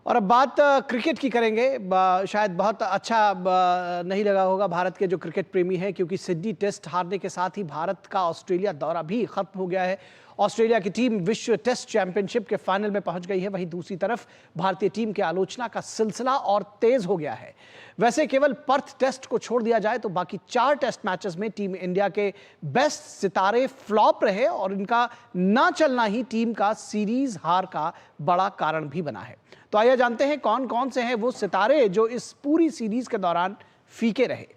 और अब बात क्रिकेट की करेंगे। शायद बहुत अच्छा नहीं लगा होगा भारत के जो क्रिकेट प्रेमी हैं, क्योंकि सिडनी टेस्ट हारने के साथ ही भारत का ऑस्ट्रेलिया दौरा भी खत्म हो गया है। ऑस्ट्रेलिया की टीम विश्व टेस्ट चैंपियनशिप के फाइनल में पहुंच गई है। वहीं दूसरी तरफ भारतीय टीम के आलोचना का सिलसिला और तेज हो गया है। वैसे केवल पर्थ टेस्ट को छोड़ दिया जाए तो बाकी 4 टेस्ट मैचेस में टीम इंडिया के बेस्ट सितारे फ्लॉप रहे और इनका ना चलना ही टीम का सीरीज हार का बड़ा कारण भी बना है। तो आइए जानते हैं कौन कौन से हैं वो सितारे जो इस पूरी सीरीज के दौरान फीके रहे।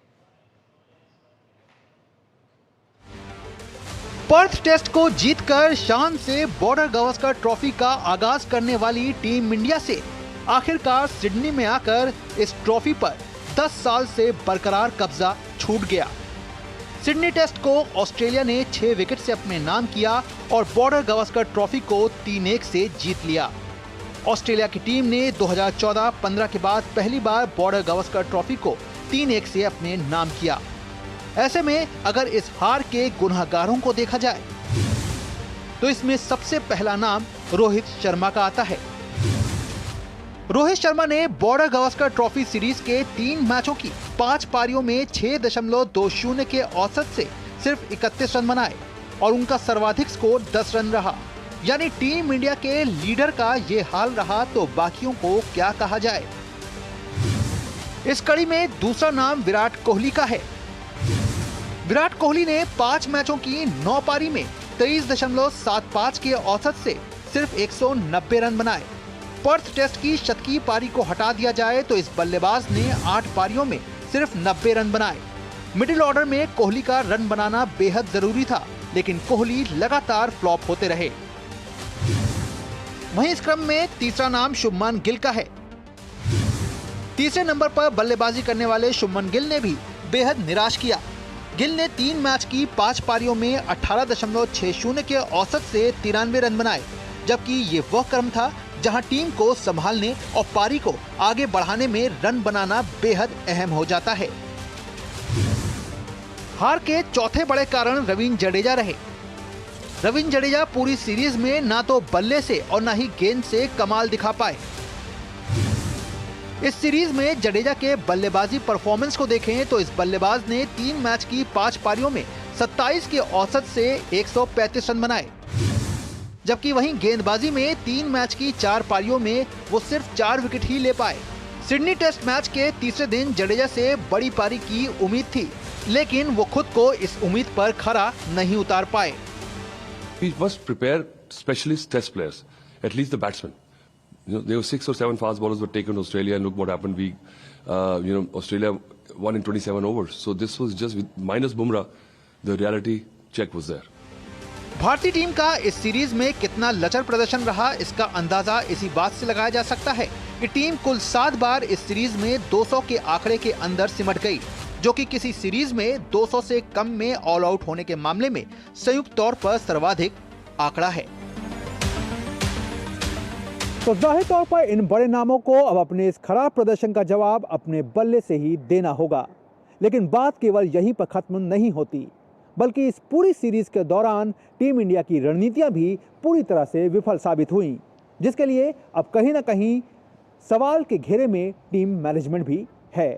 पर्थ टेस्ट को जीतकर शान से बॉर्डर गावस्कर ट्रॉफी का आगाज करने वाली टीम इंडिया से आखिरकार सिडनी में आकर इस ट्रॉफी पर 10 साल से बरकरार कब्जा छूट गया। सिडनी टेस्ट को ऑस्ट्रेलिया ने 6 विकेट से अपने नाम किया और बॉर्डर गावस्कर ट्रॉफी को 3-1 से जीत लिया। ऑस्ट्रेलिया की टीम ने 2014-15 के बाद पहली बार बॉर्डर गावस्कर ट्रॉफी को 3-1 से अपने नाम किया। ऐसे में अगर इस हार के गुनहगारों को देखा जाए तो इसमें सबसे पहला नाम रोहित शर्मा का आता है। रोहित शर्मा ने बॉर्डर गावस्कर ट्रॉफी सीरीज के 3 मैचों की 5 पारियों में 6.20 के औसत से सिर्फ 31 रन बनाए और उनका सर्वाधिक स्कोर 10 रन रहा। यानी टीम इंडिया के लीडर का ये हाल रहा तो बाकियों को क्या कहा जाए। इस कड़ी में दूसरा नाम विराट कोहली का है। विराट कोहली ने 5 मैचों की 9 पारी में 23.75 के औसत से सिर्फ 190 रन बनाए। पर्थ टेस्ट की शतकीय पारी को हटा दिया जाए तो इस बल्लेबाज ने 8 पारियों में सिर्फ 90 रन बनाए। मिडिल ऑर्डर में कोहली का रन बनाना बेहद जरूरी था, लेकिन कोहली लगातार फ्लॉप होते रहे। वहीं इस क्रम में तीसरा नाम शुभमन गिल का है। तीसरे नंबर पर बल्लेबाजी करने वाले शुभमन गिल ने भी बेहद निराश किया। गिल ने 3 मैच की 5 पारियों में 18.60 के औसत से 93 रन बनाए, जबकि ये वह क्रम था जहां टीम को संभालने और पारी को आगे बढ़ाने में रन बनाना बेहद अहम हो जाता है। हार के चौथे बड़े कारण रवींद्र जडेजा रहे। रवींद्र जडेजा पूरी सीरीज में ना तो बल्ले से और ना ही गेंद से कमाल दिखा पाए। इस सीरीज में जडेजा के बल्लेबाजी परफॉर्मेंस को देखें तो इस बल्लेबाज ने 3 मैच की 5 पारियों में 27 के औसत से 135 रन बनाए, जबकि वहीं गेंदबाजी में 3 मैच की 4 पारियों में वो सिर्फ 4 विकेट ही ले पाए। सिडनी टेस्ट मैच के तीसरे दिन जडेजा से बड़ी पारी की उम्मीद थी, लेकिन वो खुद को इस उम्मीद पर खरा नहीं उतार पाए। We must prepare specialist test players, at least the batsmen. There were 6 or 7 fast bowlers were taken to Australia, and look what happened. Australia won in 27 overs. So this was just with minus Bumrah, the reality check was there. भारतीय team का इस series में कितना लचर प्रदर्शन रहा, इसका अंदाजा इसी बात से लगाया जा सकता है कि टीम कुल 7 बार इस सीरीज में 200 के आंकड़े के अंदर सिमट गई, जो कि किसी सीरीज में 200 से कम में ऑल आउट होने के मामले में संयुक्त तौर पर सर्वाधिक आंकड़ा है। तो जाहिर तौर पर इन बड़े नामों को अब अपने इस खराब प्रदर्शन का जवाब अपने बल्ले से ही देना होगा। लेकिन बात केवल यहीं पर खत्म नहीं होती, बल्कि इस पूरी सीरीज के दौरान टीम इंडिया की रणनीतियां भी पूरी तरह से विफल साबित हुई, जिसके लिए अब कहीं ना कहीं सवाल के घेरे में टीम मैनेजमेंट भी है।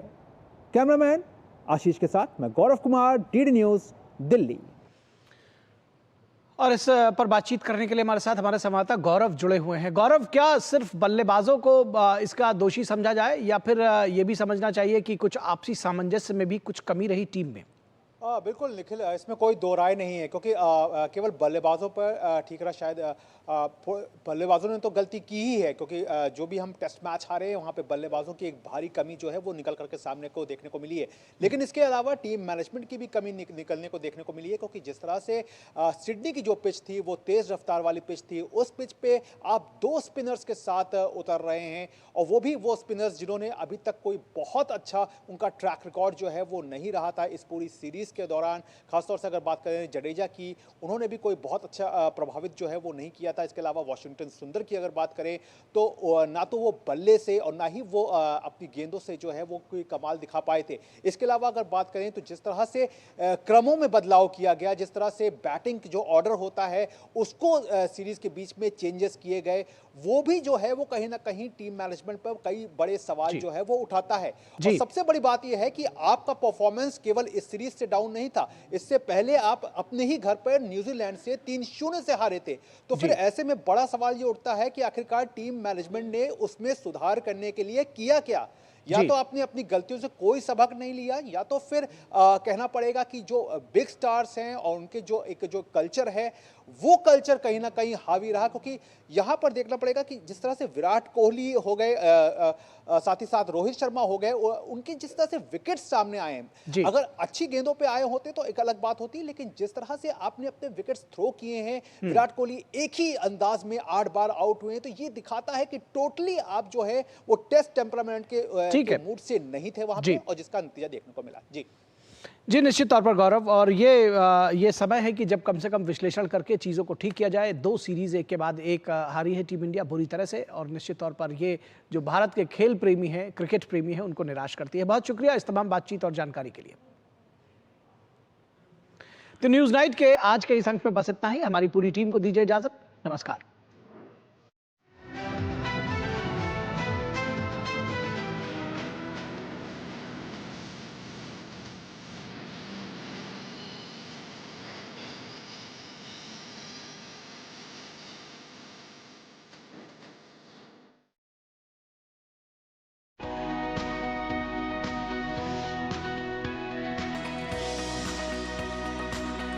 कैमरामैन आशीष के साथ मैं गौरव कुमार, डीडी न्यूज़, दिल्ली। और इस पर बातचीत करने के लिए हमारे साथ हमारे संवाददाता गौरव जुड़े हुए हैं। गौरव, क्या सिर्फ बल्लेबाजों को इसका दोषी समझा जाए या फिर ये भी समझना चाहिए कि कुछ आपसी सामंजस्य में भी कुछ कमी रही टीम में? बिल्कुल निखिल, इसमें कोई दो राय नहीं है, क्योंकि केवल बल्लेबाजों पर ठीक रहा। शायद बल्लेबाजों ने तो गलती की ही है, क्योंकि जो भी हम टेस्ट मैच हारे हैं वहाँ पे बल्लेबाजों की एक भारी कमी जो है वो निकल करके सामने को देखने को मिली है। लेकिन इसके अलावा टीम मैनेजमेंट की भी कमी निकलने को देखने को मिली है, क्योंकि जिस तरह से सिडनी की जो पिच थी वो तेज रफ्तार वाली पिच थी। उस पिच पे आप 2 स्पिनर्स के साथ उतर रहे हैं, और वो भी वो स्पिनर्स जिन्होंने अभी तक कोई बहुत अच्छा उनका ट्रैक रिकॉर्ड जो है वो नहीं रहा था इस पूरी सीरीज के दौरान, खासतौर से अगर बात करें जडेजा की, उन्होंने भी कोई बहुत अच्छा प्रभावित जो है वो नहीं किया था। इसके अलावा वाशिंगटन सुंदर की अगर बात करें तो ना तो वो बल्ले से और ना ही वो अपनी गेंदों से जो है वो कोई कमाल दिखा पाए थे। इसके अलावा अगर बात करें तो जिस तरह से क्रमों में बदलाव किया गया, जिस तरह से बैटिंग जो ऑर्डर होता है उसको सीरीज के बीच में चेंजेस किए गए, वो भी जो है वो कहीं ना कहीं टीम मैनेजमेंट पर कई बड़े सवाल जो है वो उठाता है। और सबसे बड़ी बात यह है कि आपका परफॉर्मेंस केवल इस सीरीज से डाउन नहीं था, इससे पहले आप अपने ही घर पर न्यूजीलैंड से 3-0 से हारे थे। तो फिर ऐसे में बड़ा सवाल ये उठता है कि आखिरकार टीम मैनेजमेंट ने उसमें सुधार करने के लिए किया क्या? या तो आपने अपनी गलतियों से कोई सबक नहीं लिया, या तो फिर कहना पड़ेगा कि जो बिग स्टार्स हैं और उनके जो कल्चर है वो कल्चर कहीं ना कहीं हावी रहा। क्योंकि यहाँ पर देखना पड़ेगा कि जिस तरह से विराट कोहली हो गए, साथ ही साथ रोहित शर्मा हो गए, उनके जिस तरह से विकेट सामने आए हैं, अगर अच्छी गेंदों पे आए होते तो एक अलग बात होती, लेकिन जिस तरह से आपने अपने विकेट्स थ्रो किए हैं, विराट कोहली एक ही अंदाज में 8 बार आउट हुए हैं, तो ये दिखाता है कि टोटली आप जो है वो टेस्ट टेम्परामेंट के मूड से नहीं थे वहां पे, और जिसका नतीजा देखने को मिला। जी निश्चित तौर पर गौरव, और ये समय है कि जब कम से कम विश्लेषण करके चीज़ों को ठीक किया जाए। 2 सीरीज एक के बाद एक हारी है टीम इंडिया बुरी तरह से, और निश्चित तौर पर ये जो भारत के खेल प्रेमी हैं, क्रिकेट प्रेमी हैं, उनको निराश करती है। बहुत शुक्रिया इस तमाम बातचीत और जानकारी के लिए। तो न्यूज़ नाइट के आज के इस अंक में बस इतना ही। हमारी पूरी टीम को दीजिए इजाजत। नमस्कार।